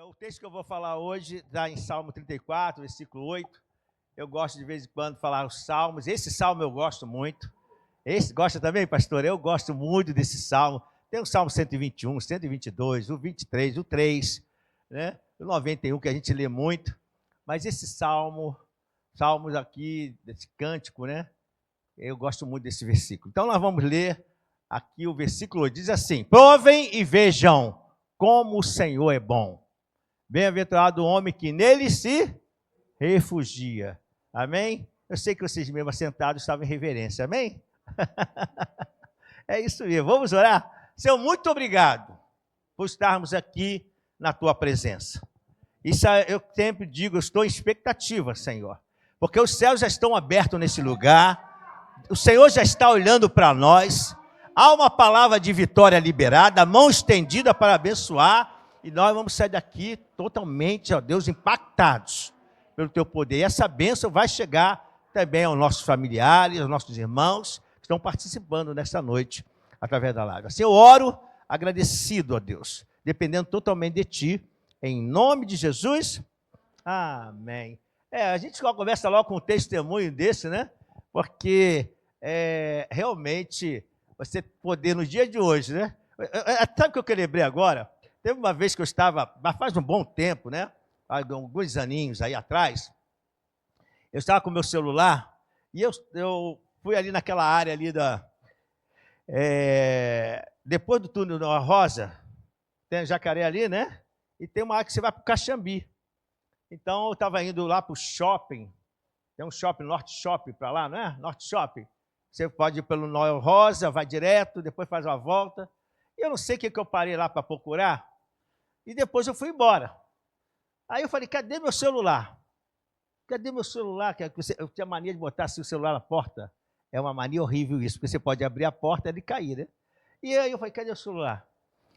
O texto que eu vou falar hoje está em Salmo 34, versículo 8. Eu gosto de vez em quando falar os salmos. Esse salmo eu gosto muito. Esse gosta também, pastor? Eu gosto muito desse salmo. Tem o Salmo 121, 122, o 23, o 3, né? O 91, que a gente lê muito. Mas esse salmos aqui, desse cântico, né? Eu gosto muito desse versículo. Então nós vamos ler aqui o versículo 8. Diz assim: provem e vejam como o Senhor é bom. Bem-aventurado o homem que nele se refugia. Amém? Eu sei que vocês mesmo assentados estavam em reverência. Amém? É isso mesmo. Vamos orar? Senhor, muito obrigado por estarmos aqui na tua presença. Isso eu sempre digo, eu estou em expectativa, Senhor, porque os céus já estão abertos nesse lugar, o Senhor já está olhando para nós, há uma palavra de vitória liberada, a mão estendida para abençoar, e nós vamos sair daqui totalmente, ó Deus, impactados pelo teu poder. E essa bênção vai chegar também aos nossos familiares, aos nossos irmãos que estão participando nesta noite através da live. Assim eu oro agradecido a Deus, dependendo totalmente de ti, em nome de Jesus. Amém. A gente começa logo com um testemunho desse, né? Porque realmente você poder no dia de hoje, né? Sabe o que eu lembrei agora? Teve uma vez que eu estava, faz um bom tempo, né? Alguns aninhos aí atrás, eu estava com o meu celular e eu fui ali naquela área ali depois do túnel da Rosa, tem Jacaré ali, né? E tem uma área que você vai para o Caxambi. Então eu estava indo lá para o shopping, tem um shopping, Norte Shopping para lá, não é? Norte Shopping. Você pode ir pelo Noel Rosa, vai direto, depois faz uma volta. E eu não sei o que eu parei lá para procurar. E depois eu fui embora. Aí eu falei, cadê meu celular? Cadê meu celular? Eu tinha mania de botar assim, o celular na porta. É uma mania horrível isso, porque você pode abrir a porta e ele cair, né? E aí eu falei, cadê o celular?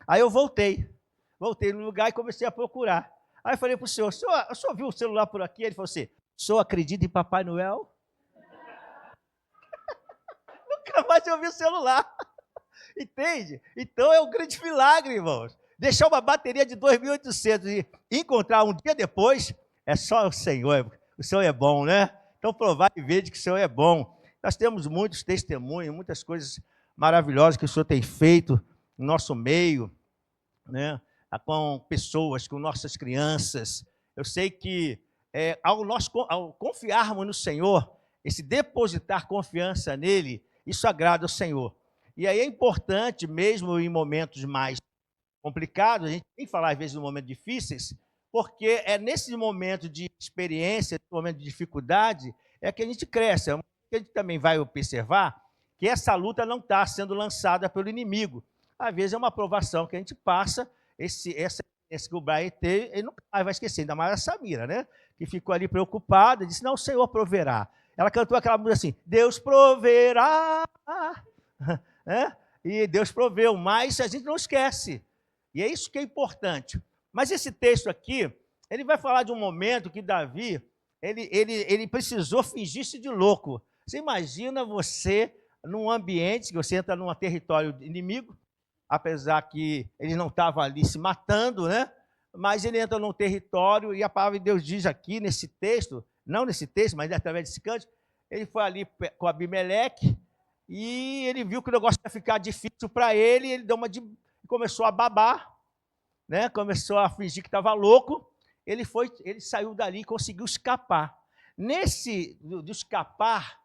Aí eu voltei no lugar e comecei a procurar. Aí eu falei para o senhor, o senhor viu o celular por aqui? Ele falou assim, o senhor acredita em Papai Noel? Nunca mais eu vi o celular. Entende? Então é um grande milagre, irmãos. Deixar uma bateria de 2.800 e encontrar um dia depois, é só o Senhor é bom, né? Então provar e ver que o Senhor é bom. Nós temos muitos testemunhos, muitas coisas maravilhosas que o Senhor tem feito no nosso meio, né? Com pessoas, com nossas crianças. Eu sei que ao confiarmos no Senhor, esse depositar confiança nele, isso agrada ao Senhor. E aí é importante, mesmo em momentos mais complicados, a gente tem que falar às vezes em momentos difíceis, porque é nesse momento de experiência, nesse momento de dificuldade, é que a gente cresce. A gente também vai observar que essa luta não está sendo lançada pelo inimigo. Às vezes é uma provação que a gente passa, esse que o Brian teve, ele nunca mais vai esquecer, ainda mais a Samira, né? Que ficou ali preocupada, disse, não, o Senhor proverá. Ela cantou aquela música assim, Deus proverá, e Deus proveu, mas a gente não esquece. E é isso que é importante. Mas esse texto aqui, ele vai falar de um momento que Davi, ele precisou fingir-se de louco. Você imagina você num ambiente, que você entra num território inimigo, apesar que ele não estava ali se matando, né? Mas ele entra num território e a palavra de Deus diz aqui nesse texto, não nesse texto, mas através desse cântico, ele foi ali com Abimeleque e ele viu que o negócio ia ficar difícil para ele, ele começou a babar, né? Começou a fingir que estava louco, ele saiu dali e conseguiu escapar. De escapar,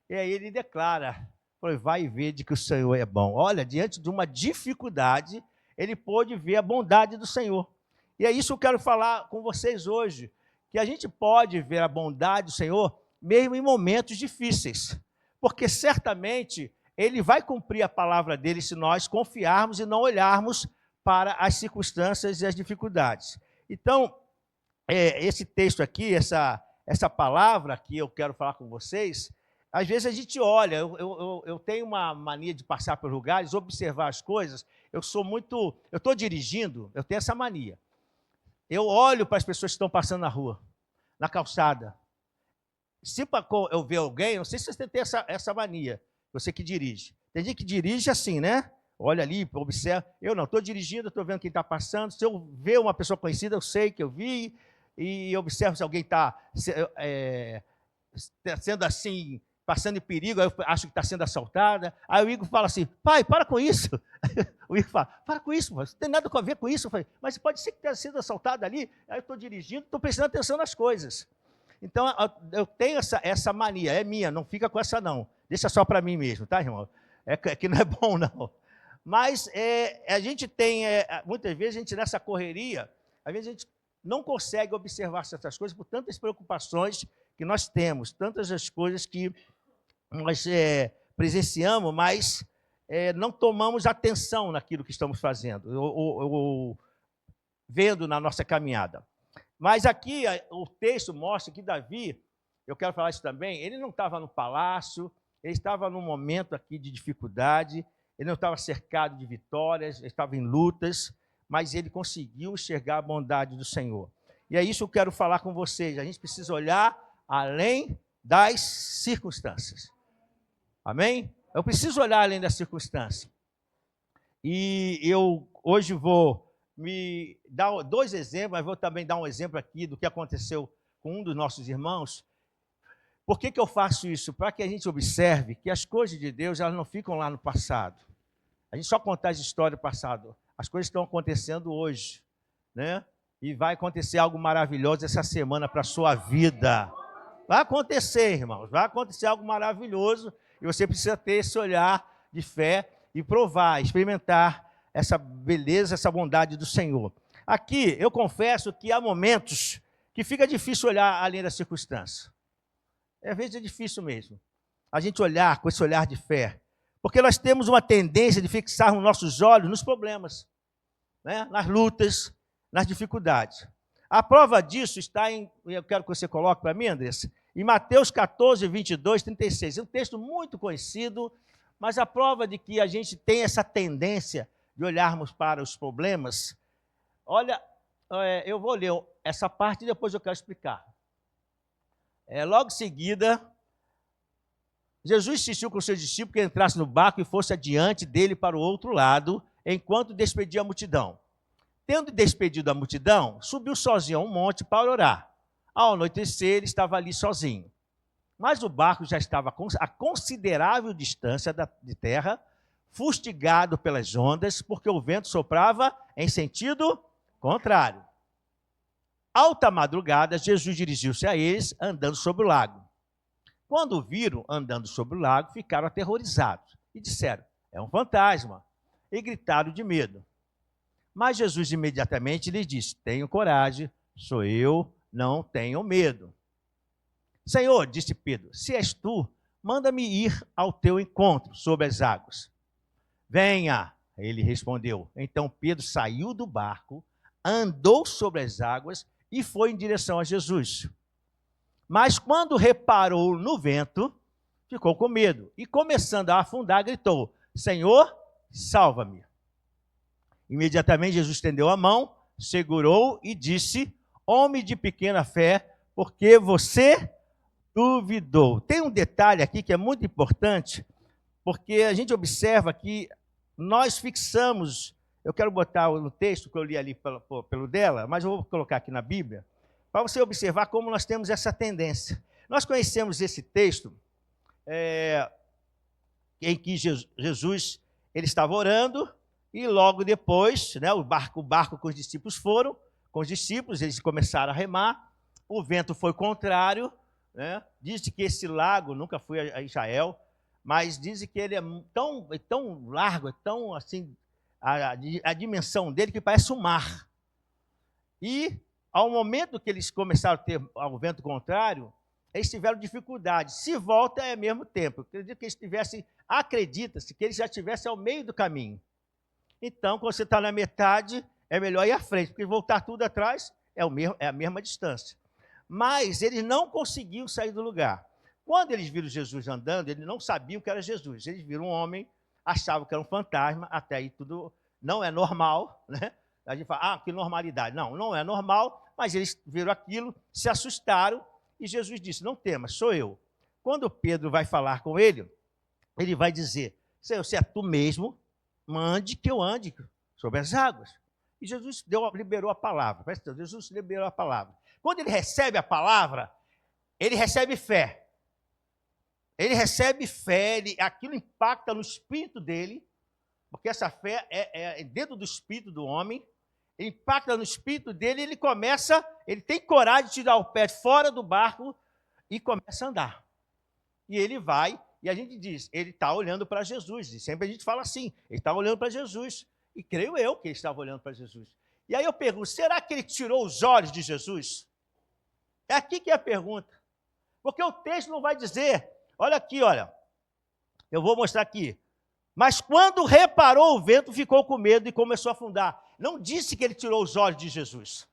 e aí ele declara, vai e vede que o Senhor é bom. Olha, diante de uma dificuldade, ele pôde ver a bondade do Senhor. E é isso que eu quero falar com vocês hoje, que a gente pode ver a bondade do Senhor mesmo em momentos difíceis, porque certamente ele vai cumprir a palavra dele se nós confiarmos e não olharmos para as circunstâncias e as dificuldades. Então, esse texto aqui, essa palavra que eu quero falar com vocês, às vezes a gente olha, eu tenho uma mania de passar por lugares, observar as coisas, eu estou dirigindo, eu tenho essa mania. Eu olho para as pessoas que estão passando na rua, na calçada. Se eu ver alguém, não sei se você tem essa mania, você que dirige. Tem gente que dirige assim, né? olha ali, observa. Eu não, estou dirigindo, estou vendo quem está passando. Se eu ver uma pessoa conhecida, eu sei que eu vi, e observo se alguém está sendo assim, passando em perigo, aí eu acho que está sendo assaltada. Aí o Igor fala assim, pai, para com isso. O Igor fala, para com isso, não tem nada a ver com isso. Eu falei, mas pode ser que tenha sido assaltado ali. Aí eu estou dirigindo, estou prestando atenção nas coisas. Então, eu tenho essa mania, é minha, não fica com essa não. Deixa só para mim mesmo, tá, irmão? É que não é bom, não. Mas a gente tem, muitas vezes, a gente nessa correria, às vezes a gente não consegue observar certas coisas por tantas preocupações que nós temos, tantas as coisas que nós presenciamos, mas não tomamos atenção naquilo que estamos fazendo, ou vendo na nossa caminhada. Mas aqui o texto mostra que Davi, eu quero falar isso também, ele não estava no palácio, ele estava num momento aqui de dificuldade, ele não estava cercado de vitórias, ele estava em lutas, mas ele conseguiu enxergar a bondade do Senhor. E é isso que eu quero falar com vocês, a gente precisa olhar além das circunstâncias. Amém? Eu preciso olhar além das circunstâncias. E eu hoje vou me dar 2 exemplos, mas vou também dar um exemplo aqui do que aconteceu com um dos nossos irmãos. Por que eu faço isso? Para que a gente observe que as coisas de Deus elas não ficam lá no passado. A gente só contar as histórias do passado. As coisas estão acontecendo hoje, né? E vai acontecer algo maravilhoso essa semana para a sua vida. Vai acontecer, irmãos, vai acontecer algo maravilhoso e você precisa ter esse olhar de fé e provar, experimentar essa beleza, essa bondade do Senhor. Aqui, eu confesso que há momentos que fica difícil olhar além das circunstâncias. Às vezes é difícil mesmo, a gente olhar com esse olhar de fé, porque nós temos uma tendência de fixar os nossos olhos nos problemas, né? Nas lutas, nas dificuldades. A prova disso está eu quero que você coloque para mim, Andressa, em Mateus 14, 22, 36. É um texto muito conhecido, mas a prova de que a gente tem essa tendência de olharmos para os problemas. Olha, eu vou ler essa parte e depois eu quero explicar. Logo em seguida, Jesus insistiu com os seus discípulos que entrasse no barco e fosse adiante dele para o outro lado, enquanto despedia a multidão. Tendo despedido a multidão, subiu sozinho a um monte para orar. Ao anoitecer, ele estava ali sozinho. Mas o barco já estava a considerável distância de terra, fustigado pelas ondas, porque o vento soprava em sentido contrário. Alta madrugada, Jesus dirigiu-se a eles, andando sobre o lago. Quando o viram andando sobre o lago, ficaram aterrorizados e disseram, é um fantasma, e gritaram de medo. Mas Jesus imediatamente lhes disse, tenham coragem, sou eu, não tenham medo. Senhor, disse Pedro, se és tu, manda-me ir ao teu encontro sobre as águas. Venha, ele respondeu. Então Pedro saiu do barco, andou sobre as águas e foi em direção a Jesus. Mas quando reparou no vento, ficou com medo e, começando a afundar, gritou, Senhor, salva-me. Imediatamente Jesus estendeu a mão, segurou e disse, homem de pequena fé, porque você duvidou. Tem um detalhe aqui que é muito importante, porque a gente observa que nós fixamos, eu quero botar no texto que eu li ali pelo dela, mas eu vou colocar aqui na Bíblia, para você observar como nós temos essa tendência. Nós conhecemos esse texto em que Jesus ele estava orando, e logo depois, né, o barco com os discípulos foram, com os discípulos, eles começaram a remar, o vento foi contrário, né? Diz que esse lago, nunca fui a Israel, mas diz que ele é tão largo, é tão assim, a dimensão dele que parece um mar. E ao momento que eles começaram a ter o vento contrário, eles tiveram dificuldade. Se volta é mesmo tempo. Acredita-se que eles já estivessem ao meio do caminho. Então, quando você está na metade, é melhor ir à frente, porque voltar tudo atrás é a mesma distância. Mas eles não conseguiam sair do lugar. Quando eles viram Jesus andando, eles não sabiam que era Jesus. Eles viram um homem, achavam que era um fantasma, até aí tudo não é normal, né? A gente fala, que normalidade. Não, não é normal, mas eles viram aquilo, se assustaram, e Jesus disse, não temas, sou eu. Quando Pedro vai falar com ele, ele vai dizer, Senhor, se é tu mesmo, mande que eu ande sobre as águas. E Jesus liberou a palavra. Presta atenção, Jesus liberou a palavra. Quando ele recebe a palavra, ele recebe fé. Ele recebe fé, aquilo impacta no espírito dele, porque essa fé é dentro do espírito do homem, impacta no espírito dele, ele tem coragem de tirar o pé fora do barco e começa a andar. E ele vai, e a gente diz, ele está olhando para Jesus, e sempre a gente fala assim, ele está olhando para Jesus, e creio eu que ele estava olhando para Jesus. E aí eu pergunto, será que ele tirou os olhos de Jesus? É aqui que é a pergunta, porque o texto não vai dizer, olha aqui, olha, eu vou mostrar aqui, mas quando reparou o vento, ficou com medo e começou a afundar. Não disse que ele tirou os olhos de Jesus.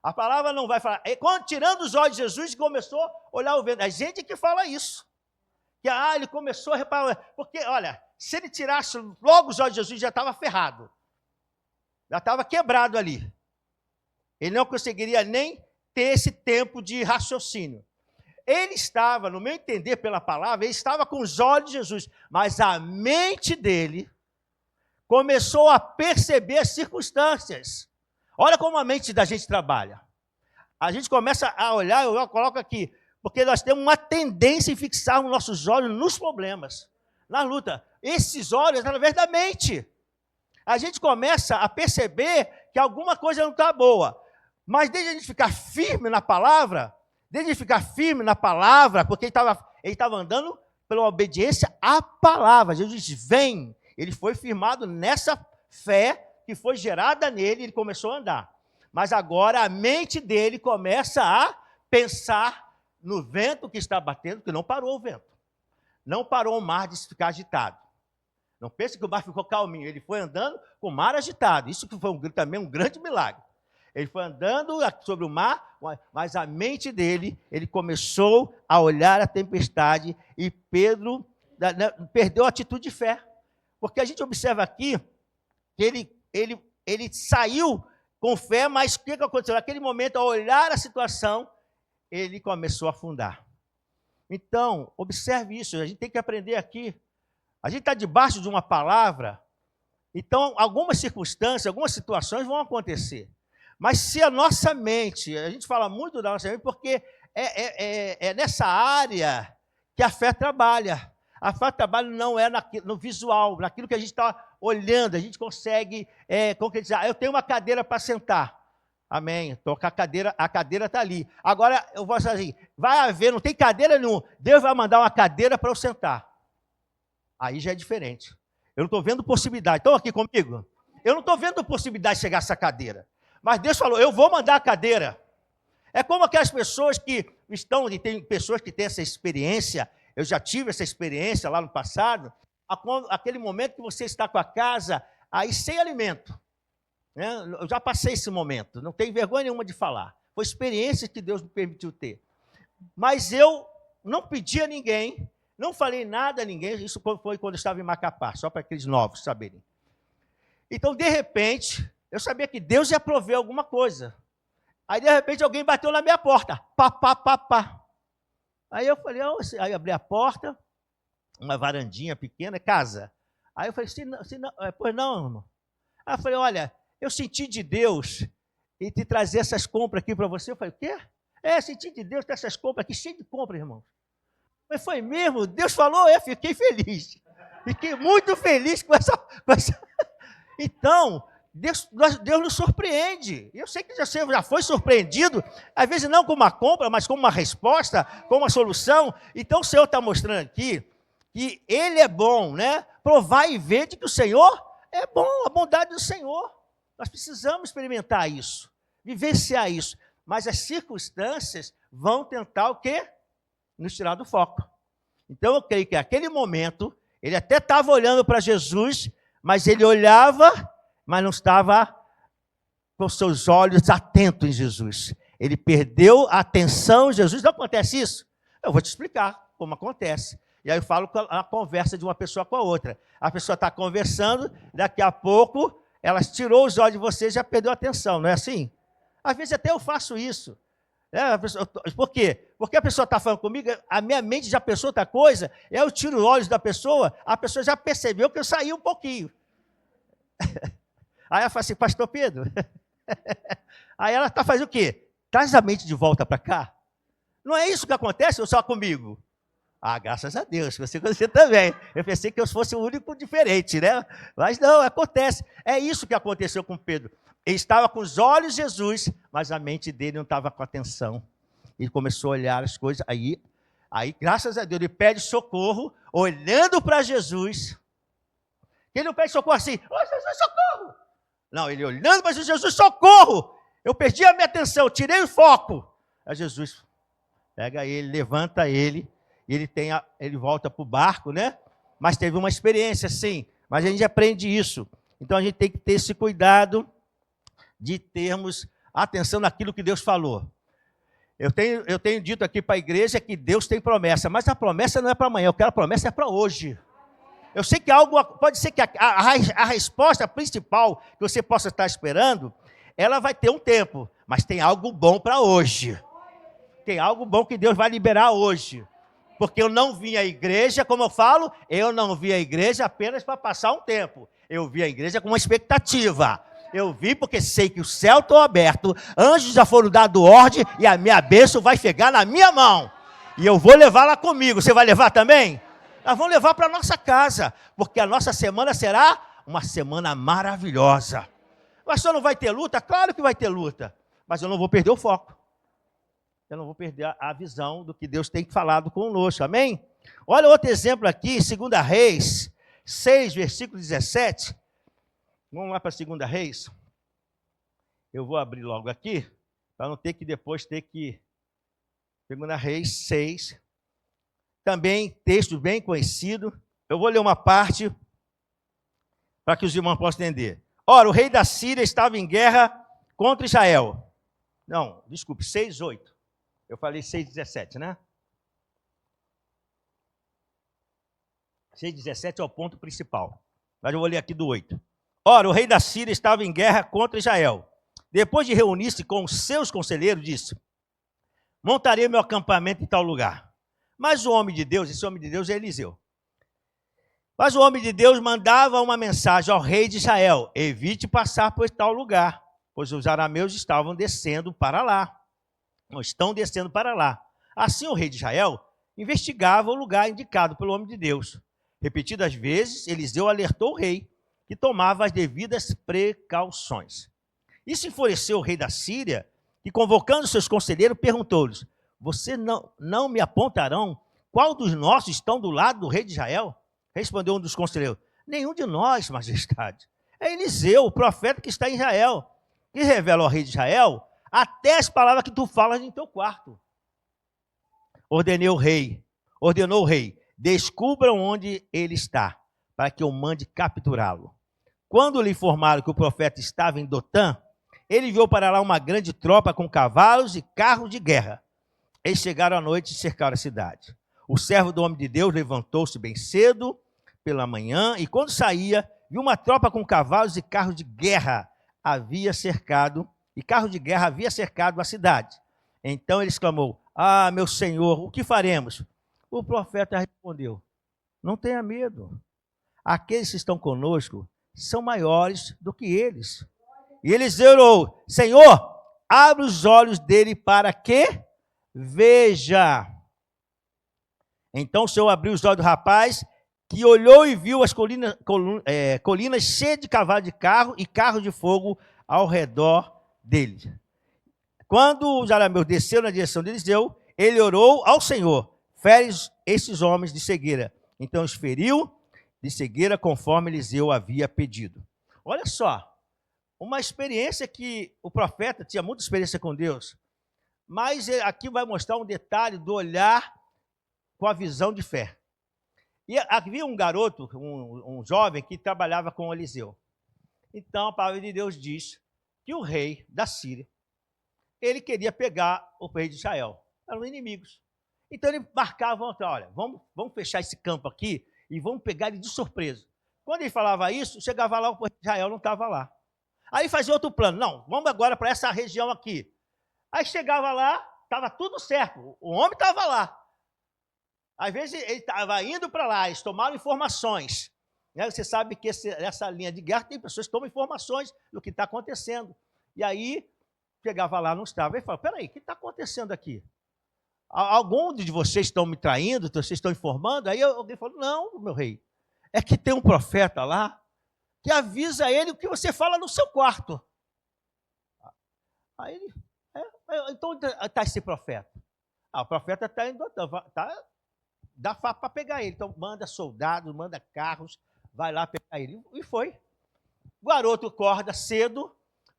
A palavra não vai falar. Quando tirando os olhos de Jesus, começou a olhar o vento. A gente que fala isso. Que ele começou a reparar. Porque, olha, se ele tirasse logo os olhos de Jesus, já estava ferrado. Já estava quebrado ali. Ele não conseguiria nem ter esse tempo de raciocínio. Ele estava, no meu entender pela palavra, ele estava com os olhos de Jesus, mas a mente dele começou a perceber as circunstâncias. Olha como a mente da gente trabalha. A gente começa a olhar, eu coloco aqui, porque nós temos uma tendência em fixar os nossos olhos nos problemas, na luta. Esses olhos, através da mente. A gente começa a perceber que alguma coisa não está boa. Mas desde a gente ficar firme na palavra, porque ele estava andando pela obediência à palavra. Jesus disse, vem. Ele foi firmado nessa fé que foi gerada nele, ele começou a andar. Mas agora a mente dele começa a pensar no vento que está batendo, que não parou o vento. Não parou o mar de ficar agitado. Não pense que o mar ficou calminho, ele foi andando com o mar agitado. Isso que foi também um grande milagre. Ele foi andando sobre o mar, mas a mente dele, ele começou a olhar a tempestade e Pedro perdeu a atitude de fé. Porque a gente observa aqui que ele saiu com fé, mas o que aconteceu? Naquele momento, ao olhar a situação, ele começou a afundar. Então, observe isso, a gente tem que aprender aqui. A gente está debaixo de uma palavra, então algumas circunstâncias, algumas situações vão acontecer. Mas se a nossa mente, a gente fala muito da nossa mente, porque é nessa área que a fé trabalha. A fé trabalha não é no visual, naquilo que a gente está olhando, a gente consegue concretizar. Eu tenho uma cadeira para sentar. Amém. Então a cadeira está ali. Agora eu vou falar assim, vai haver, não tem cadeira nenhuma. Deus vai mandar uma cadeira para eu sentar. Aí já é diferente. Eu não estou vendo possibilidade. Estão aqui comigo? Eu não estou vendo possibilidade de chegar a essa cadeira. Mas Deus falou, eu vou mandar a cadeira. É como aquelas pessoas que estão, e tem pessoas que têm essa experiência, eu já tive essa experiência lá no passado, aquele momento que você está com a casa aí sem alimento. Né? Eu já passei esse momento, não tenho vergonha nenhuma de falar. Foi experiência que Deus me permitiu ter. Mas eu não pedi a ninguém, não falei nada a ninguém, isso foi quando eu estava em Macapá, só para aqueles novos saberem. Então, de repente, eu sabia que Deus ia prover alguma coisa. Aí, de repente, alguém bateu na minha porta. Pá, pá, pá, pá. Aí eu falei, aí abri a porta, uma varandinha pequena, casa. Aí eu falei, pois não, irmão. Aí eu falei, olha, eu senti de Deus e te trazer essas compras aqui para você. Eu falei, o quê? Senti de Deus ter essas compras aqui, cheio de compras, irmão. Mas foi mesmo, Deus falou, fiquei feliz. Fiquei muito feliz com essa... Então, Deus nos surpreende. Eu sei que você já foi surpreendido, às vezes não com uma compra, mas com uma resposta, com uma solução. Então, o Senhor está mostrando aqui que Ele é bom, né? Provar e ver de que o Senhor é bom, a bondade do Senhor. Nós precisamos experimentar isso, vivenciar isso. Mas as circunstâncias vão tentar o quê? Nos tirar do foco. Então, eu creio que naquele momento, ele até estava olhando para Jesus, mas ele olhava, mas não estava com seus olhos atentos em Jesus. Ele perdeu a atenção em Jesus. Não acontece isso? Eu vou te explicar como acontece. E aí eu falo a conversa de uma pessoa com a outra. A pessoa está conversando, daqui a pouco, ela tirou os olhos de você e já perdeu a atenção, não é assim? Às vezes até eu faço isso. Por quê? Porque a pessoa está falando comigo, a minha mente já pensou outra coisa, eu tiro os olhos da pessoa, a pessoa já percebeu que eu saí um pouquinho. Aí ela fala assim, pastor Pedro, aí ela está fazendo o quê? Traz a mente de volta para cá. Não é isso que acontece ou só comigo? Ah, graças a Deus, você também. Eu pensei que eu fosse o único diferente, né? Mas não, acontece. É isso que aconteceu com Pedro. Ele estava com os olhos de Jesus, mas a mente dele não estava com atenção. Ele começou a olhar as coisas, aí, graças a Deus, ele pede socorro, olhando para Jesus. Ele não pede socorro assim, oh, Jesus, socorro! Não, ele olhando para Jesus, socorro! Eu perdi a minha atenção, tirei o foco. Aí Jesus pega ele, levanta ele, e ele volta para o barco, né? Mas teve uma experiência, sim. Mas a gente aprende isso. Então a gente tem que ter esse cuidado de termos atenção naquilo que Deus falou. Eu tenho dito aqui para a igreja que Deus tem promessa, mas a promessa não é para amanhã, eu quero a promessa é para hoje. Eu sei que pode ser que a resposta principal que você possa estar esperando, ela vai ter um tempo, mas tem algo bom para hoje. Tem algo bom que Deus vai liberar hoje. Porque eu não vim à igreja, como eu falo, eu não vim à igreja apenas para passar um tempo. Eu vim à igreja com uma expectativa. Eu vim porque sei que o céu está aberto, anjos já foram dados ordem e a minha bênção vai chegar na minha mão. E eu vou levá-la comigo. Você vai levar também? Nós vamos levar para a nossa casa, porque a nossa semana será uma semana maravilhosa. Mas só não vai ter luta? Claro que vai ter luta, mas eu não vou perder o foco. Eu não vou perder a visão do que Deus tem falado conosco, amém? Olha outro exemplo aqui, 2 Reis 6, versículo 17. Vamos lá para 2 Reis. Eu vou abrir logo aqui, para não ter que depois ter que... 2 Reis 6. Também texto bem conhecido. Eu vou ler uma parte para que os irmãos possam entender. Ora, o rei da Síria estava em guerra contra Israel. Não, desculpe, 6:8. Eu falei 6:17, né? 6:17 é o ponto principal. Mas eu vou ler aqui do 8. Ora, o rei da Síria estava em guerra contra Israel. Depois de reunir-se com os seus conselheiros, disse: montarei meu acampamento em tal lugar. Mas o homem de Deus, esse homem de Deus é Eliseu. Mas o homem de Deus mandava uma mensagem ao rei de Israel: evite passar por tal lugar, pois os arameus estavam descendo para lá. Não estão descendo para lá. Assim o rei de Israel investigava o lugar indicado pelo homem de Deus. Repetidas vezes, Eliseu alertou o rei que tomava as devidas precauções. Isso enfureceu o rei da Síria, que, convocando seus conselheiros, perguntou-lhes: você não me apontarão qual dos nossos estão do lado do rei de Israel? Respondeu um dos conselheiros: nenhum de nós, majestade. É Eliseu, o profeta que está em Israel, que revela ao rei de Israel até as palavras que tu falas em teu quarto. Ordenou o rei, descubram onde ele está, para que eu mande capturá-lo. Quando lhe informaram que o profeta estava em Dotã, ele enviou para lá uma grande tropa com cavalos e carros de guerra. Eles chegaram à noite e cercaram a cidade. O servo do homem de Deus levantou-se bem cedo pela manhã e, quando saía, viu uma tropa com cavalos e carros de guerra havia cercado a cidade. Então ele exclamou: ah, meu senhor, o que faremos? O profeta respondeu: não tenha medo. Aqueles que estão conosco são maiores do que eles. E Eliseu orou: Senhor, abre os olhos dele para que veja. Então o Senhor abriu os olhos do rapaz, que olhou e viu as colinas cheias de cavalos de carro e carros de fogo ao redor dele. Quando os arameus desceram na direção de Eliseu, ele orou ao Senhor: fere esses homens de cegueira. Então os feriu de cegueira conforme Eliseu havia pedido. Olha só, uma experiência que o profeta tinha muita experiência com Deus, mas aqui vai mostrar um detalhe do olhar com a visão de fé. E havia um garoto, um jovem, que trabalhava com Eliseu. Então a palavra de Deus diz que o rei da Síria, ele queria pegar o rei de Israel. Eram inimigos. Então ele marcava: olha, vamos fechar esse campo aqui e vamos pegar ele de surpresa. Quando ele falava isso, chegava lá, o rei de Israel não estava lá. Aí fazia outro plano: não, vamos agora para essa região aqui. Aí chegava lá, estava tudo certo, o homem estava lá. Às vezes ele estava indo para lá, eles tomaram informações. Né? Você sabe que essa linha de guerra tem pessoas que tomam informações do que está acontecendo. E aí, chegava lá, não estava. Ele falava, peraí, o que está acontecendo aqui? Algum de vocês estão me traindo, vocês estão informando? Aí alguém falou, não, meu rei, é que tem um profeta lá que avisa ele o que você fala no seu quarto. Aí ele, então está esse profeta. O profeta está indo, dá para pegar ele. Então manda soldados, manda carros, vai lá pegar ele. E foi. O garoto acorda cedo,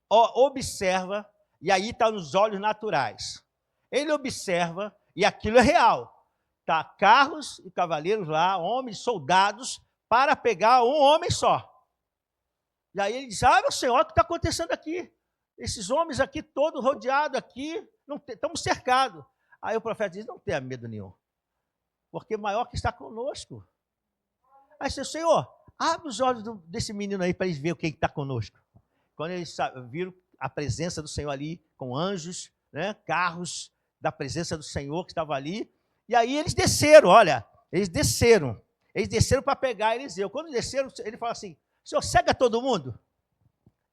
observa, e aí está nos olhos naturais. Ele observa, e aquilo é real. Está carros e cavaleiros lá, homens, soldados, para pegar um homem só. E aí ele diz, meu Senhor, o que está acontecendo aqui? Esses homens aqui, todos rodeados aqui, estamos cercados. Aí o profeta diz, não tenha medo nenhum, porque maior que está conosco. Aí disse, Senhor, abre os olhos desse menino aí para eles verem o que está conosco. Quando eles viram a presença do Senhor ali, com anjos, né, carros da presença do Senhor que estava ali, e aí eles desceram, eles desceram para pegar Eliseu. Quando desceram, ele falou assim, Senhor, cega todo mundo?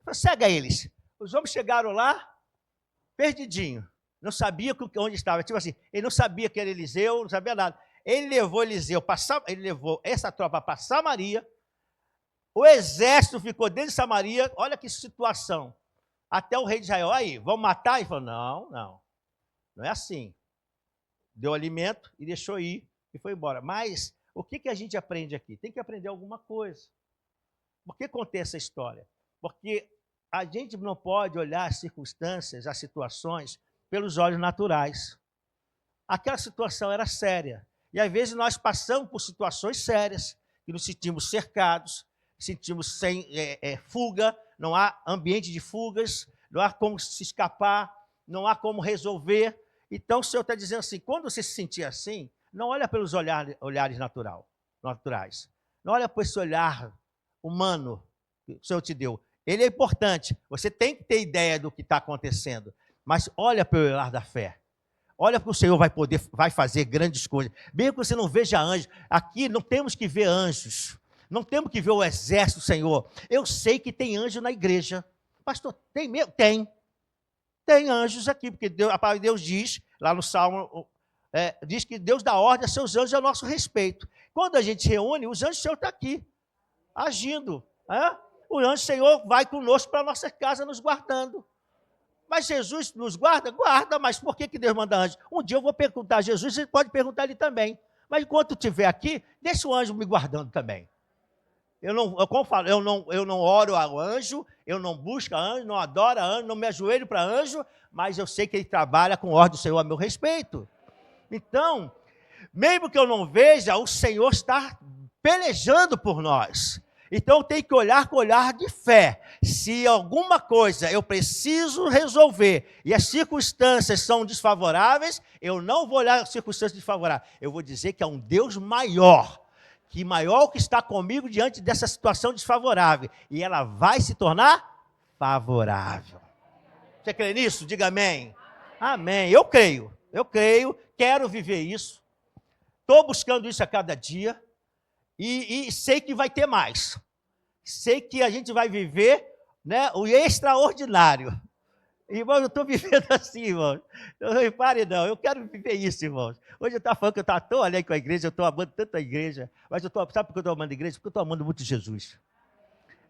Falei, cega eles. Os homens chegaram lá, perdidinho, não sabia onde estava, tipo assim, ele não sabia que era Eliseu, não sabia nada. Ele levou ele levou essa tropa para Samaria, o exército ficou dentro de Samaria, olha que situação. Até o rei de Israel, aí, vamos matar? Ele falou, não é assim. Deu alimento e deixou ir e foi embora. Mas o que a gente aprende aqui? Tem que aprender alguma coisa. Por que contei essa história? Porque a gente não pode olhar as circunstâncias, as situações, pelos olhos naturais. Aquela situação era séria. E às vezes nós passamos por situações sérias, que nos sentimos cercados, sentimos sem fuga, não há ambiente de fugas, não há como se escapar, não há como resolver. Então o Senhor está dizendo assim, quando você se sentir assim, não olha pelos olhares naturais. Não olha por esse olhar humano que o Senhor te deu. Ele é importante, você tem que ter ideia do que está acontecendo, mas olha pelo olhar da fé. Olha que o Senhor vai fazer grandes coisas. Mesmo que você não veja anjos, aqui não temos que ver anjos, não temos que ver o exército do Senhor. Eu sei que tem anjo na igreja. Pastor, tem mesmo? Tem. Tem anjos aqui, porque a palavra de Deus diz, lá no Salmo, diz que Deus dá ordem a seus anjos a nosso respeito. Quando a gente reúne, os anjos do Senhor estão aqui, agindo. O anjo do Senhor vai conosco para a nossa casa, nos guardando. Mas Jesus nos guarda? Guarda, mas por que Deus manda anjo? Um dia eu vou perguntar a Jesus, você pode perguntar ele também. Mas enquanto estiver aqui, deixa o anjo me guardando também. Como eu falo, eu não oro ao anjo, eu não busco anjo, não adoro anjo, não me ajoelho para anjo, mas eu sei que ele trabalha com ordem do Senhor a meu respeito. Então, mesmo que eu não veja, o Senhor está pelejando por nós. Então eu tenho que olhar com olhar de fé. Se alguma coisa eu preciso resolver e as circunstâncias são desfavoráveis, eu não vou olhar as circunstâncias desfavoráveis. Eu vou dizer que há um Deus maior que está comigo diante dessa situação desfavorável. E ela vai se tornar favorável. Você crê nisso? Diga amém. Amém. Eu creio, quero viver isso. Estou buscando isso a cada dia. E sei que vai ter mais. Sei que a gente vai viver, né, o extraordinário. Irmão, eu estou vivendo assim, irmão. Não repare não, eu quero viver isso, irmão. Hoje eu estava falando que eu estava tão alegre com a igreja, eu estou amando tanto a igreja. Mas sabe por que eu estou amando a igreja? Porque eu estou amando muito Jesus.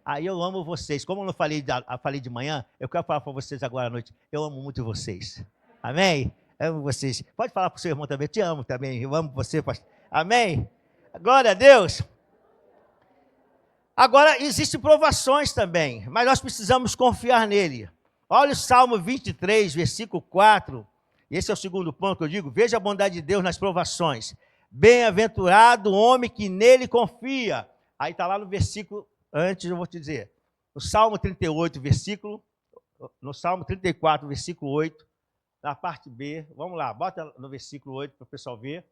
Aí eu amo vocês. Como eu não falei de manhã, eu quero falar para vocês agora à noite. Eu amo muito vocês. Amém? Eu amo vocês. Pode falar para o seu irmão também. Eu te amo também. Eu amo você, pastor. Amém? Glória a Deus. Agora, existem provações também, mas nós precisamos confiar nele. Olha o Salmo 23, versículo 4. Esse é o segundo ponto que eu digo. Veja a bondade de Deus nas provações. Bem-aventurado o homem que nele confia. Aí está lá no versículo, antes eu vou te dizer. No Salmo 38, no Salmo 34, versículo 8, na parte B. Vamos lá, bota no versículo 8 para o pessoal ver.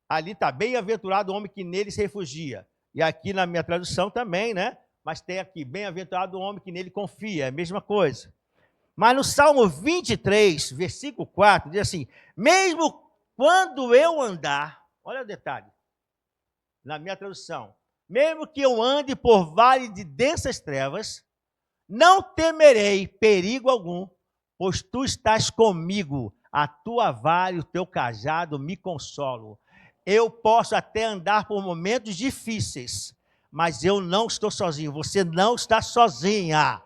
Ali está, bem-aventurado o homem que nele se refugia. E aqui na minha tradução também, né? Mas tem aqui, bem-aventurado o homem que nele confia, é a mesma coisa. Mas no Salmo 23, versículo 4, diz assim, mesmo quando eu andar, olha o detalhe, na minha tradução, Mesmo que eu ande por vale de densas trevas, não temerei perigo algum, pois tu estás comigo, a tua vara e o teu cajado me consolam. Eu posso até andar por momentos difíceis, mas eu não estou sozinho. Você não está sozinha.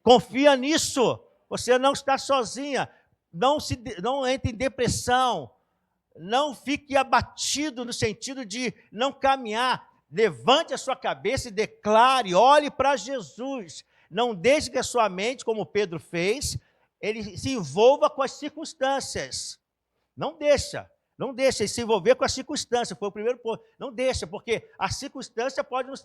Confia nisso. Você não está sozinha. Não entre em depressão. Não fique abatido no sentido de não caminhar. Levante a sua cabeça e declare, olhe para Jesus. Não deixe que a sua mente, como Pedro fez, ele se envolva com as circunstâncias. Não deixa ele se envolver com as circunstâncias. Foi o primeiro ponto. Não deixa, porque a circunstância pode nos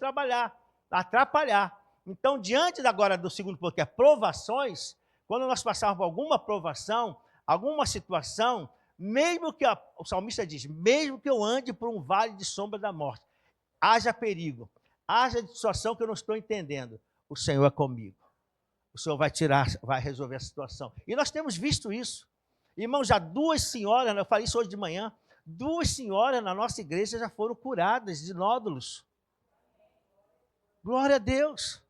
atrapalhar. Então, diante agora do segundo ponto, que é provações, quando nós passarmos por alguma provação, alguma situação, mesmo que o salmista diz, mesmo que eu ande por um vale de sombra da morte, haja perigo, haja situação que eu não estou entendendo, o Senhor é comigo. O Senhor vai resolver a situação. E nós temos visto isso. Irmãos, já 2 senhoras, eu falei isso hoje de manhã, 2 senhoras na nossa igreja já foram curadas de nódulos. Glória a Deus.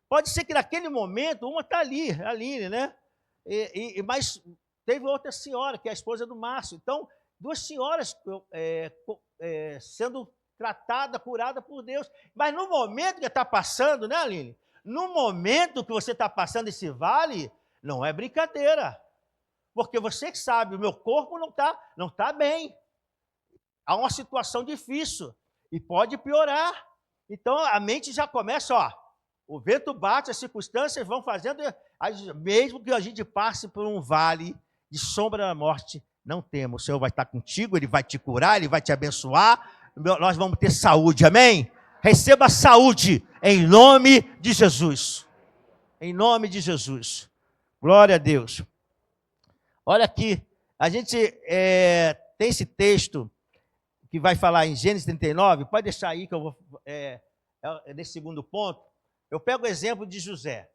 Pode ser que naquele momento, uma está ali, a Aline, né? Mas teve outra senhora, que é a esposa do Márcio. Então, 2 senhoras sendo tratadas, curadas por Deus. Mas no momento que está passando, né, Aline? No momento que você está passando esse vale, não é brincadeira. Porque você que sabe, o meu corpo não tá bem. Há uma situação difícil e pode piorar. Então, a mente já começa, o vento bate, as circunstâncias vão fazendo, mesmo que a gente passe por um vale de sombra da morte, não temos. O Senhor vai estar contigo, Ele vai te curar, Ele vai te abençoar, nós vamos ter saúde, amém? Receba saúde, em nome de Jesus. Em nome de Jesus. Glória a Deus. Olha aqui, a gente tem esse texto que vai falar em Gênesis 39, pode deixar aí que eu vou, nesse segundo ponto, eu pego o exemplo de José.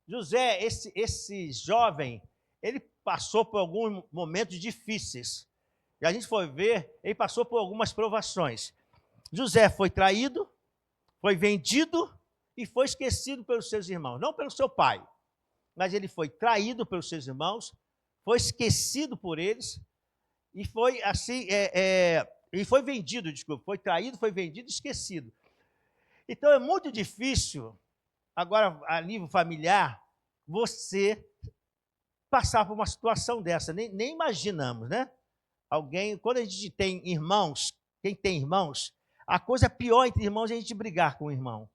José, esse jovem, ele passou por alguns momentos difíceis. E a gente foi ver, ele passou por algumas provações. José foi traído, foi vendido e foi esquecido pelos seus irmãos. Não pelo seu pai, mas ele foi traído pelos seus irmãos, foi esquecido por eles e foi assim, e foi vendido, desculpa, foi traído, foi vendido, esquecido. Então é muito difícil, agora a nível familiar, você passar por uma situação dessa, nem imaginamos, né? Quando a gente tem irmãos, quem tem irmãos, a coisa pior entre irmãos é a gente brigar com o irmão.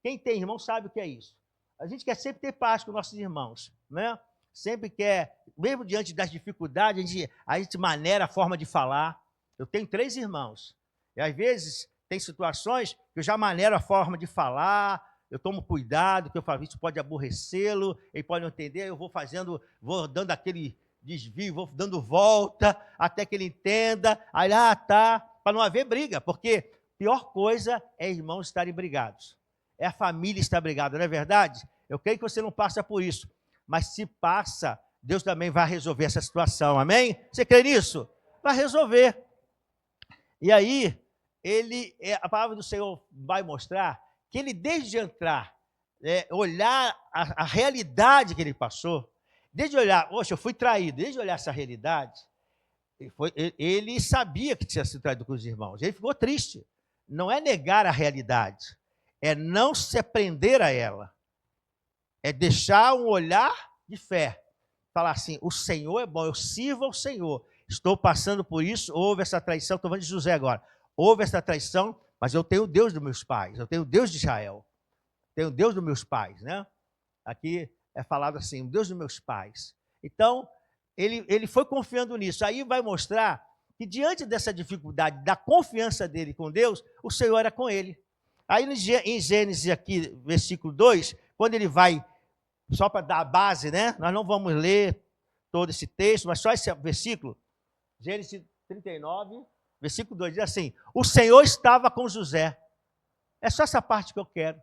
Quem tem irmão sabe o que é isso. A gente quer sempre ter paz com nossos irmãos, né? Sempre quer, mesmo diante das dificuldades, a gente maneira a forma de falar. Eu tenho 3 irmãos, e às vezes tem situações que eu já maneiro a forma de falar, eu tomo cuidado, que eu falo, isso pode aborrecê-lo, ele pode não entender, eu vou dando aquele desvio, vou dando volta, até que ele entenda, aí tá, para não haver briga, porque a pior coisa é irmãos estarem brigados, é a família estar brigada, não é verdade? Eu creio que você não passa por isso, mas se passa, Deus também vai resolver essa situação, amém? Você crê nisso? Vai resolver. E aí, a palavra do Senhor vai mostrar que ele, desde entrar, olhar a realidade que ele passou, desde olhar, poxa, eu fui traído, desde olhar essa realidade, ele sabia que tinha sido traído com os irmãos, ele ficou triste. Não é negar a realidade, é não se prender a ela, é deixar um olhar de fé, falar assim, o Senhor é bom, eu sirvo ao Senhor, estou passando por isso, houve essa traição, estou falando de José agora, houve essa traição, mas eu tenho o Deus dos meus pais, eu tenho o Deus de Israel, tenho o Deus dos meus pais, né? Aqui é falado assim, o Deus dos meus pais. Então, ele foi confiando nisso. Aí vai mostrar que diante dessa dificuldade, da confiança dele com Deus, o Senhor era com ele. Aí em Gênesis aqui, versículo 2, quando ele vai, só para dar a base, né? Nós não vamos ler todo esse texto, mas só esse versículo, Gênesis 39, versículo 2, diz assim, o Senhor estava com José. É só essa parte que eu quero.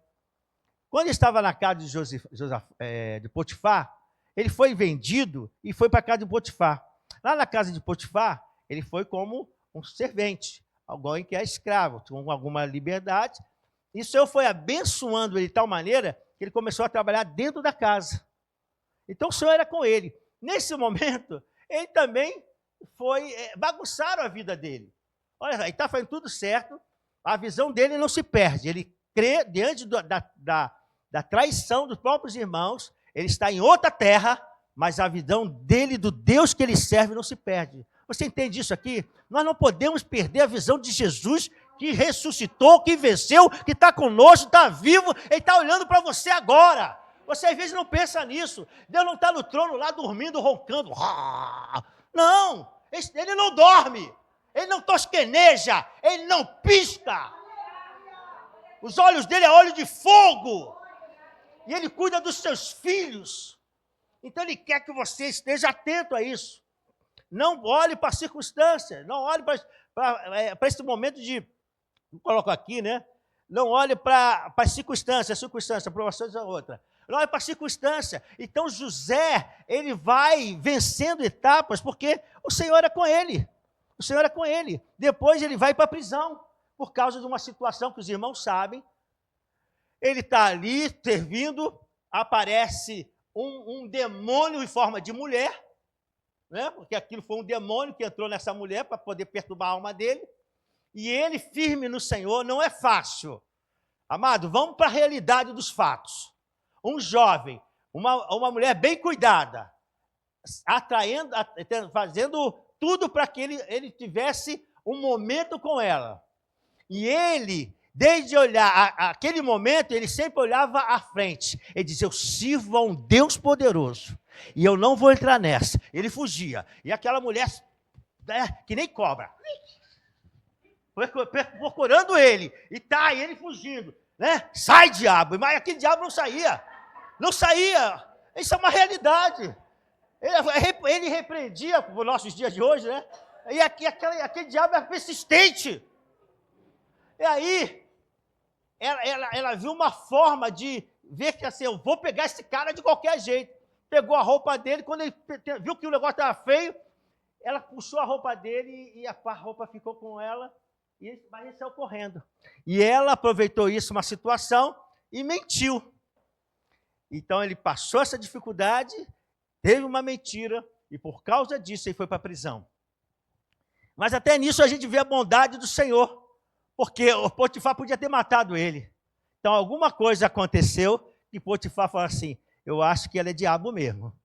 Quando ele estava na casa de Potifar, ele foi vendido e foi para a casa de Potifar. Lá na casa de Potifar, ele foi como um servente, alguém que é escravo, com alguma liberdade. E o Senhor foi abençoando ele de tal maneira que ele começou a trabalhar dentro da casa. Então o Senhor era com ele. Nesse momento, ele também bagunçaram a vida dele. Olha, ele está fazendo tudo certo, a visão dele não se perde. Ele crê diante da traição dos próprios irmãos, ele está em outra terra, mas a visão dele, do Deus que ele serve, não se perde. Você entende isso aqui? Nós não podemos perder a visão de Jesus, que ressuscitou, que venceu, que está conosco, está vivo, ele está olhando para você agora. Você às vezes não pensa nisso. Deus não está no trono lá dormindo, roncando. Não, ele não dorme, ele não tosqueneja, ele não pisca. Os olhos dele é olho de fogo. E ele cuida dos seus filhos. Então ele quer que você esteja atento a isso. Não olhe para a circunstância, não olhe para esse momento de... Vou colocar aqui, né? Não olhe para a circunstância, a provação é outra. Não olhe para a circunstância. Então José, ele vai vencendo etapas, porque o Senhor era com ele. O Senhor era com ele. Depois ele vai para a prisão, por causa de uma situação que os irmãos sabem. Ele está ali servindo, aparece um demônio em forma de mulher, né? Porque aquilo foi um demônio que entrou nessa mulher para poder perturbar a alma dele. E ele, firme no Senhor, não é fácil. Amado, vamos para a realidade dos fatos. Um jovem, uma mulher bem cuidada, atraindo, fazendo tudo para que ele tivesse um momento com ela. E ele, desde olhar aquele momento, ele sempre olhava à frente. Ele dizia: eu sirvo a um Deus poderoso e eu não vou entrar nessa. Ele fugia. E aquela mulher, que nem cobra, procurando ele, e ele fugindo, né? Sai, diabo! Mas aquele diabo não saía. Não saía. Isso é uma realidade. Ele repreendia, nos nossos dias de hoje, né? E aquele diabo é persistente. E aí, ela viu uma forma de ver que assim, eu vou pegar esse cara de qualquer jeito. Pegou a roupa dele, quando ele viu que o negócio estava feio, ela puxou a roupa dele e a roupa ficou com ela, mas ele saiu correndo. E ela aproveitou isso, uma situação, e mentiu. Então ele passou essa dificuldade, teve uma mentira, e por causa disso ele foi para a prisão. Mas até nisso a gente vê a bondade do Senhor, porque o Potifar podia ter matado ele. Então alguma coisa aconteceu e Potifar falou assim: eu acho que ela é diabo mesmo.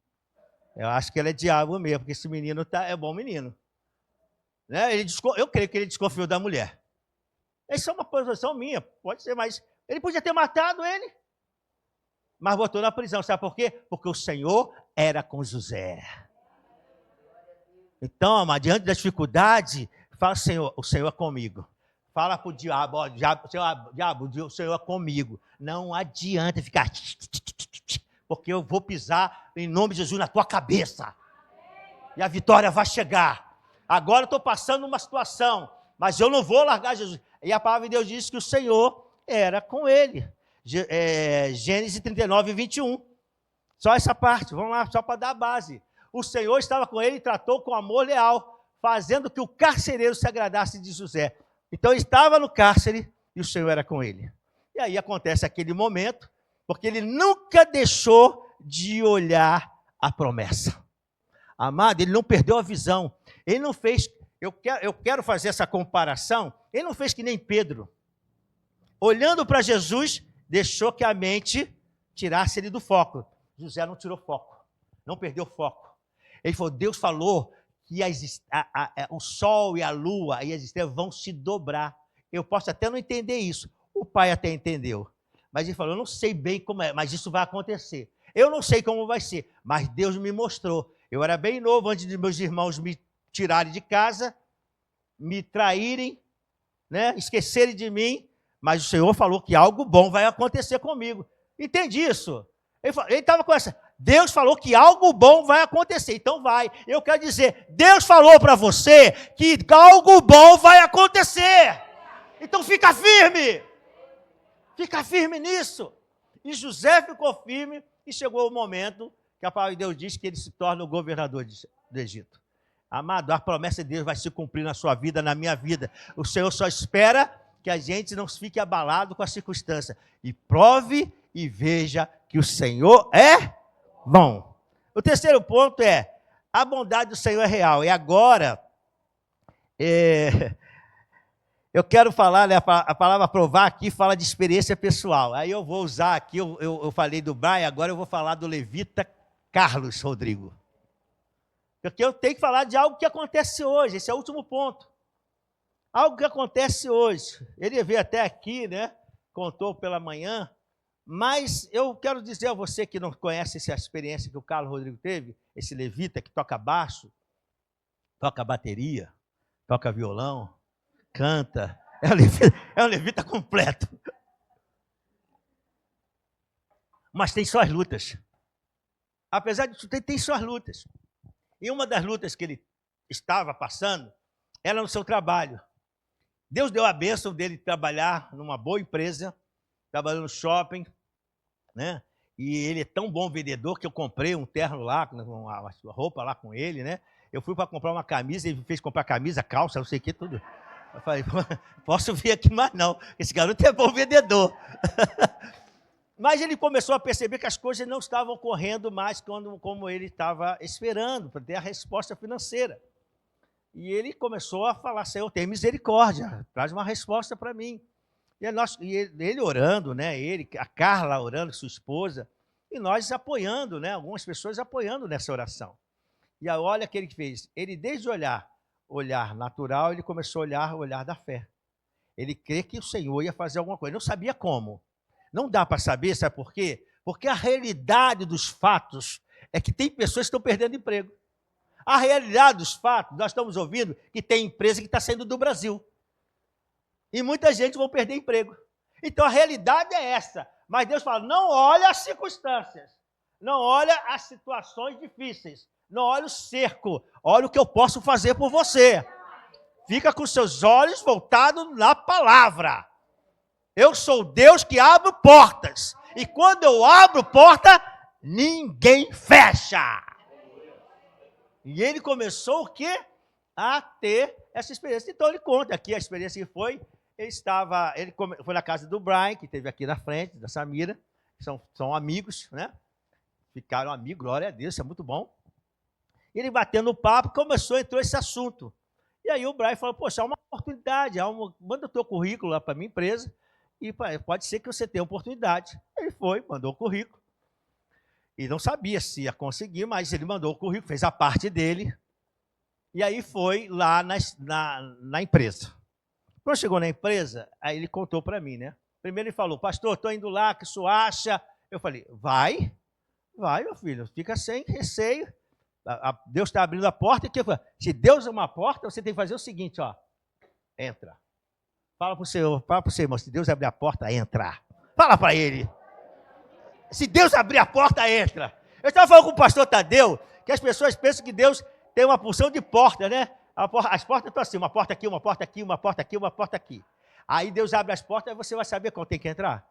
Eu acho que ela é diabo mesmo, porque esse menino é bom menino. Né? Eu creio que ele desconfiou da mulher. Isso é uma posição minha, pode ser, mas ele podia ter matado ele. Mas botou na prisão, sabe por quê? Porque o Senhor era com José. Então, amado, diante da dificuldade, fala: Senhor, o Senhor é comigo. Fala para o diabo: ó, diabo, o Senhor é comigo. Não adianta ficar... porque eu vou pisar em nome de Jesus na tua cabeça. E a vitória vai chegar. Agora eu estou passando uma situação, mas eu não vou largar Jesus. E a palavra de Deus diz que o Senhor era com ele. Gênesis 39, 21. Só essa parte, vamos lá, só para dar a base. O Senhor estava com ele e tratou com amor leal, fazendo que o carcereiro se agradasse de José. Então ele estava no cárcere e o Senhor era com ele. E aí acontece aquele momento, porque ele nunca deixou de olhar a promessa. Amado, ele não perdeu a visão. Ele não fez, eu quero fazer essa comparação, ele não fez que nem Pedro. Olhando para Jesus, deixou que a mente tirasse ele do foco. José não tirou foco, não perdeu foco. Ele falou: Deus falou que o sol e a lua e as estrelas vão se dobrar. Eu posso até não entender isso. O pai até entendeu. Mas ele falou: eu não sei bem como é, mas isso vai acontecer. Eu não sei como vai ser, mas Deus me mostrou. Eu era bem novo antes de meus irmãos me tirarem de casa, me traírem, né, esquecerem de mim, mas o Senhor falou que algo bom vai acontecer comigo. Entende isso? Ele estava com essa... Deus falou que algo bom vai acontecer, então vai. Eu quero dizer, Deus falou para você que algo bom vai acontecer. Então fica firme. Fica firme nisso. E José ficou firme e chegou o momento que a palavra de Deus diz que ele se torna o governador do Egito. Amado, a promessa de Deus vai se cumprir na sua vida, na minha vida. O Senhor só espera que a gente não fique abalado com a circunstância. E prove e veja que o Senhor é bom. O terceiro ponto é, a bondade do Senhor é real. E agora, eu quero falar, né, a palavra provar aqui fala de experiência pessoal. Aí eu vou usar aqui, eu falei do Brian, agora eu vou falar do levita Carlos Rodrigo. Porque eu tenho que falar de algo que acontece hoje, esse é o último ponto. Algo que acontece hoje. Ele veio até aqui, né? Contou pela manhã, mas eu quero dizer a você que não conhece essa experiência que o Carlos Rodrigo teve, esse levita que toca baixo, toca bateria, toca violão, canta, é um levita completo. Mas tem suas lutas. Apesar disso, tem suas lutas. E uma das lutas que ele estava passando era no seu trabalho. Deus deu a bênção dele trabalhar numa boa empresa, trabalhando no shopping, né? E ele é tão bom vendedor que eu comprei um terno lá, uma roupa lá com ele, né? Eu fui para comprar uma camisa, ele fez comprar camisa, calça, não sei o que, tudo. Eu falei, posso vir aqui mais não, esse garoto é bom vendedor. Mas ele começou a perceber que as coisas não estavam ocorrendo mais como ele estava esperando, para ter a resposta financeira. E ele começou a falar, Senhor, tem misericórdia, traz uma resposta para mim. E ele orando, né? A Carla orando, sua esposa, e nós apoiando, né? Algumas pessoas apoiando nessa oração. E aí, olha o que ele fez. Ele, desde olhar natural, ele começou a olhar o olhar da fé. Ele crê que o Senhor ia fazer alguma coisa. Não sabia como. Não dá para saber, sabe por quê? Porque a realidade dos fatos é que tem pessoas que estão perdendo emprego. A realidade dos fatos, nós estamos ouvindo que tem empresa que está saindo do Brasil. E muita gente vai perder emprego. Então a realidade é essa. Mas Deus fala, não olha as circunstâncias. Não olha as situações difíceis. Não olha o cerco. Olha o que eu posso fazer por você. Fica com seus olhos voltados na palavra. Eu sou Deus que abre portas. E quando eu abro porta, ninguém fecha. E ele começou o quê? A ter essa experiência. Então ele conta aqui a experiência que foi. Ele foi na casa do Brian, que esteve aqui na frente, da Samira. São amigos, né? Ficaram amigos, glória a Deus, isso é muito bom. E ele batendo o papo, entrou esse assunto. E aí o Brian falou, poxa, há uma oportunidade, manda o teu currículo lá para a minha empresa, e pode ser que você tenha oportunidade. Ele foi, mandou o currículo. E não sabia se ia conseguir, mas ele mandou o currículo, fez a parte dele, e aí foi lá na empresa. Quando chegou na empresa, aí ele contou para mim, né? Primeiro ele falou, pastor, estou indo lá, o que isso acha? Eu falei, vai, meu filho, fica sem receio. Deus está abrindo a porta. Se Deus é uma porta, você tem que fazer o seguinte, ó, entra. Fala para o seu irmão, se Deus abrir a porta, entra. Fala para ele. Se Deus abrir a porta, entra. Eu estava falando com o pastor Tadeu, que as pessoas pensam que Deus tem uma porção de porta, né? As portas estão assim, uma porta aqui, uma porta aqui, uma porta aqui, uma porta aqui. Aí Deus abre as portas, aí você vai saber qual tem que entrar.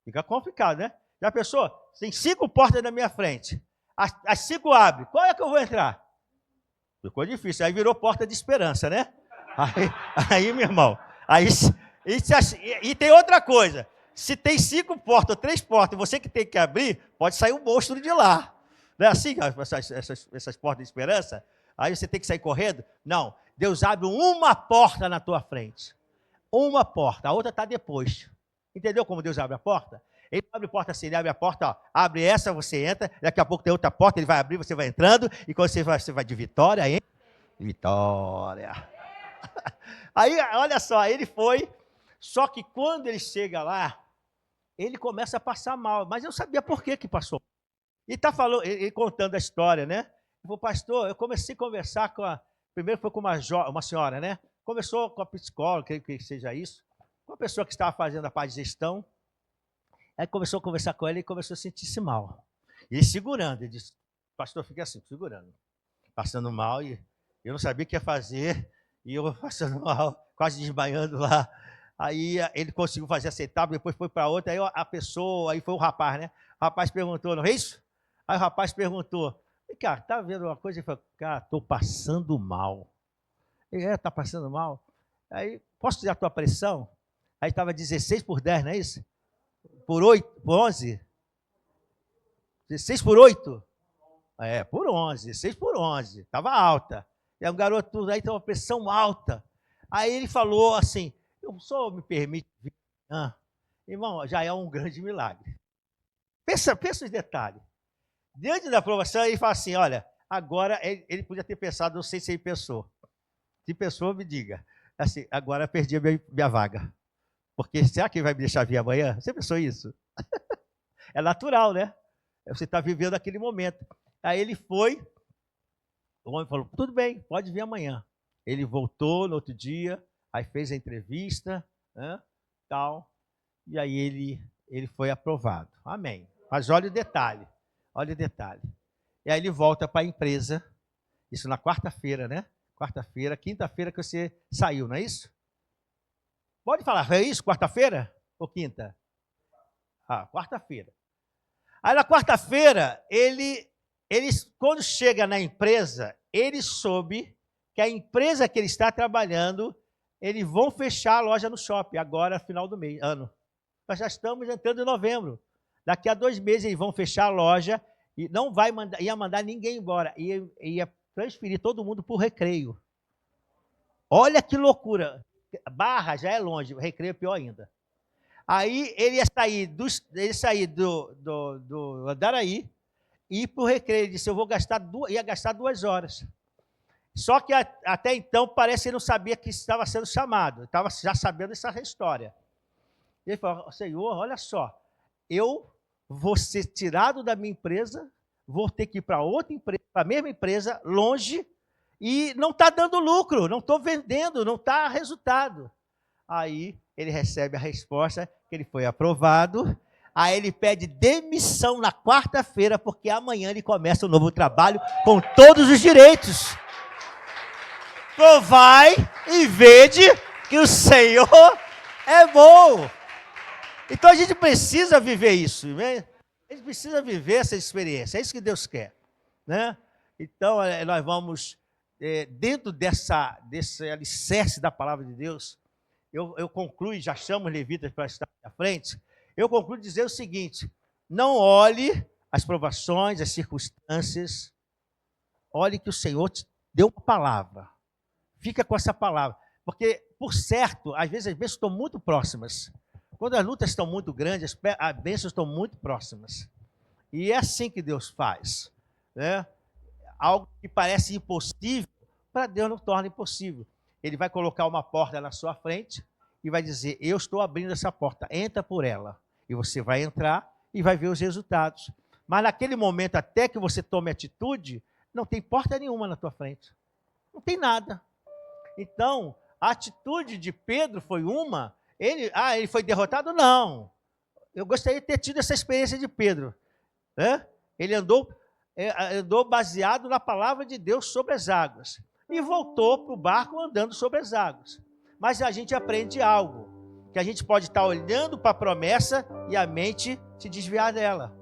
Fica complicado, né? Já pensou? Tem 5 portas na minha frente. As 5 abrem. Qual é que eu vou entrar? Ficou difícil. Aí virou porta de esperança, né? Aí meu irmão. E tem outra coisa. Se tem 5 portas ou 3 portas, você que tem que abrir, pode sair um monstro de lá. Não é assim, essas portas de esperança? Aí você tem que sair correndo? Não. Deus abre uma porta na tua frente. Uma porta. A outra está depois. Entendeu como Deus abre a porta? Ele abre a porta assim, ele abre a porta, ó, abre essa, você entra, daqui a pouco tem outra porta, ele vai abrir, você vai entrando, e quando você vai de vitória, hein? Vitória. Aí, olha só, ele foi, só que quando ele chega lá, ele começa a passar mal, mas eu sabia por que passou. E ele contando a história, né? Ele falou, pastor, eu comecei a conversar primeiro foi com uma senhora, né? Começou com a psicóloga, creio que seja isso, com a pessoa que estava fazendo a parte de gestão. Aí começou a conversar com ele e começou a sentir-se mal. E ele segurando, ele disse, pastor, fica assim, segurando. Passando mal, e eu não sabia o que ia fazer, e eu passando mal, quase desmaiando lá. Aí ele conseguiu fazer essa etapa, depois foi para outra, aí aí foi o rapaz, né? O rapaz perguntou, não é isso? Aí o rapaz perguntou, cara, tá vendo uma coisa? Ele falou, cara, estou passando mal. Ele, está passando mal? Aí, posso tirar a tua pressão? Aí estava 16 por 10, não é isso? Por 8, por 11? 16 por 8? É, por 11, 16 por 11. Estava alta. E o garoto aí tem uma pressão alta. Aí ele falou assim, o senhor me permite vir? Irmão, já é um grande milagre. Pensa os detalhes. Diante da aprovação, ele fala assim, olha, agora ele podia ter pensado, não sei se ele pensou. Se pensou, me diga. Assim, agora perdi a minha vaga. Porque será que ele vai me deixar vir amanhã? Você pensou isso? É natural, né? Você está vivendo aquele momento. Aí ele foi, o homem falou, tudo bem, pode vir amanhã. Ele voltou no outro dia, aí fez a entrevista, né, tal, e aí ele foi aprovado. Amém. Mas olha o detalhe, olha o detalhe. E aí ele volta para a empresa, isso na quarta-feira, né? Quarta-feira, quinta-feira que você saiu, não é isso? Pode falar, é isso? Quarta-feira ou quinta? Quarta-feira. Aí na quarta-feira, ele, quando chega na empresa, ele soube que a empresa que ele está trabalhando, eles vão fechar a loja no shopping, agora, final do mês, ano. Nós já estamos entrando em novembro. Daqui a 2 meses eles vão fechar a loja e não vai mandar, ia mandar ninguém embora, ia transferir todo mundo para o Recreio. Olha que loucura. Barra já é longe, o Recreio é pior ainda. Aí ele ia sair do Andaraí e ir para o Recreio. Ele disse, ia gastar 2 horas. Só que até então parece que ele não sabia que estava sendo chamado. Estava já sabendo essa história. E ele falou, Senhor, olha só, eu vou ser tirado da minha empresa, vou ter que ir para outra empresa, para a mesma empresa, longe, e não está dando lucro, não estou vendendo, não está resultado. Aí ele recebe a resposta que ele foi aprovado. Aí ele pede demissão na quarta-feira, porque amanhã ele começa um novo trabalho com todos os direitos. Provai e vede que o Senhor é bom. Então a gente precisa viver isso, né? A gente precisa viver essa experiência, é isso que Deus quer, né? Então nós vamos, dentro desse alicerce da palavra de Deus, eu concluo, já chamo os levitas para estar à frente, eu concluo dizer o seguinte, não olhe as provações, as circunstâncias, olhe que o Senhor te deu uma palavra, fica com essa palavra, porque, por certo, às vezes as bênçãos estão muito próximas, quando as lutas estão muito grandes, as bênçãos estão muito próximas, e é assim que Deus faz, né? Algo que parece impossível, para Deus não torna impossível. Ele vai colocar uma porta na sua frente e vai dizer, eu estou abrindo essa porta, entra por ela. E você vai entrar e vai ver os resultados. Mas naquele momento, até que você tome atitude, não tem porta nenhuma na tua frente. Não tem nada. Então, a atitude de Pedro foi uma, ele foi derrotado? Não. Eu gostaria de ter tido essa experiência de Pedro, né? Ele andou baseado na palavra de Deus sobre as águas. E voltou para o barco andando sobre as águas. Mas a gente aprende algo, que a gente pode estar olhando para a promessa e a mente se desviar dela.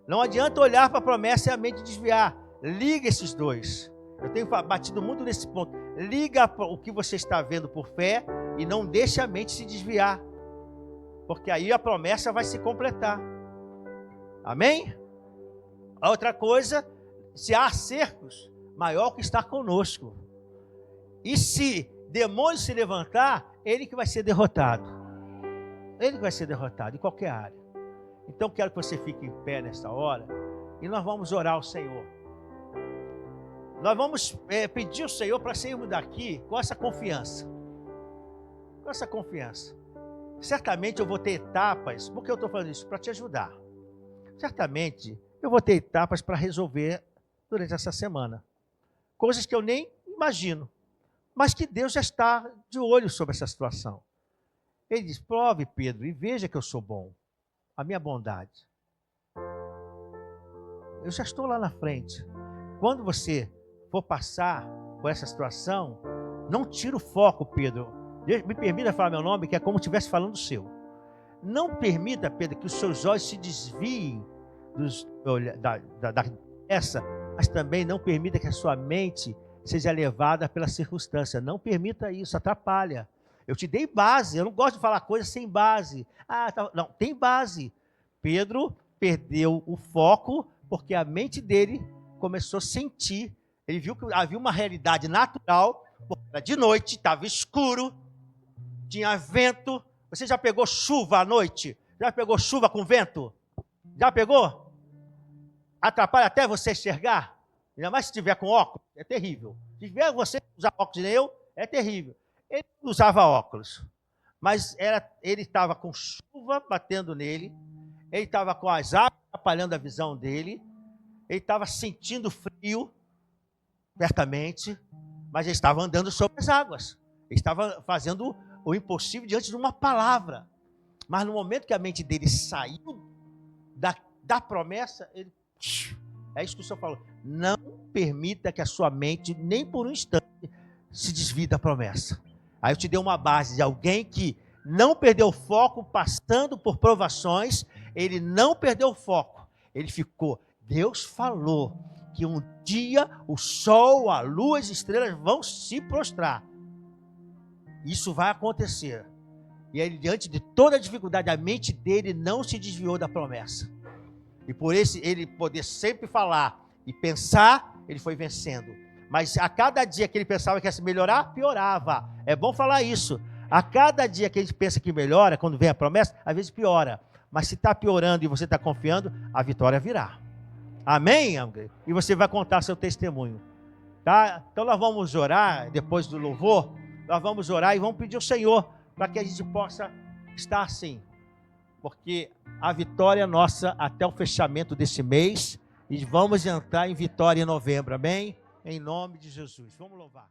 Não adianta olhar para a promessa e a mente desviar. Liga esses dois. Eu tenho batido muito nesse ponto. Liga o que você está vendo por fé e não deixe a mente se desviar. Porque aí a promessa vai se completar. Amém? A outra coisa, se há cercos, maior que está conosco. E se demônio se levantar, ele que vai ser derrotado. Ele que vai ser derrotado em qualquer área. Então quero que você fique em pé nesta hora e nós vamos orar ao Senhor. Nós vamos pedir ao Senhor para sairmos daqui com essa confiança. Com essa confiança. Certamente eu vou ter etapas, por que eu estou falando isso? Para te ajudar. Certamente eu vou ter etapas para resolver durante essa semana. Coisas que eu nem imagino, mas que Deus já está de olho sobre essa situação. Ele diz, prove, Pedro, e veja que eu sou bom, a minha bondade. Eu já estou lá na frente. Quando você for passar por essa situação, não tira o foco, Pedro. Me permita falar meu nome, que é como se estivesse falando o seu. Não permita, Pedro, que os seus olhos se desviem dessa, mas também não permita que a sua mente seja levada pela circunstância. Não permita isso, atrapalha. Eu te dei base, eu não gosto de falar coisas sem base. Não, tem base. Pedro perdeu o foco porque a mente dele começou a sentir. Ele viu que havia uma realidade natural, era de noite, estava escuro, tinha vento. Você já pegou chuva à noite? Já pegou chuva com vento? Já pegou? Atrapalha até você enxergar? Ainda mais se estiver com óculos, é terrível. Se tiver você usar óculos nem eu, é terrível. Ele usava óculos, mas ele estava com chuva batendo nele, ele estava com as águas atrapalhando a visão dele, ele estava sentindo frio, certamente, mas ele estava andando sobre as águas. Ele estava fazendo o impossível diante de uma palavra. Mas no momento que a mente dele saiu da promessa, ele... É isso que o Senhor falou. Não permita que a sua mente, nem por um instante, se desvie da promessa. Aí eu te dei uma base de alguém que não perdeu o foco, passando por provações. Ele não perdeu o foco. Ele ficou. Deus falou que um dia o sol, a lua, as estrelas vão se prostrar. Isso vai acontecer. E aí, diante de toda a dificuldade, a mente dele não se desviou da promessa. E por ele poder sempre falar e pensar, ele foi vencendo. Mas a cada dia que ele pensava que ia se melhorar, piorava. É bom falar isso. A cada dia que a gente pensa que melhora, quando vem a promessa, às vezes piora. Mas se está piorando e você está confiando, a vitória virá. Amém? E você vai contar seu testemunho. Tá? Então nós vamos orar, depois do louvor, nós vamos orar e vamos pedir ao Senhor para que a gente possa estar assim. Porque a vitória é nossa até o fechamento desse mês. E vamos entrar em vitória em novembro, amém? Em nome de Jesus. Vamos louvar.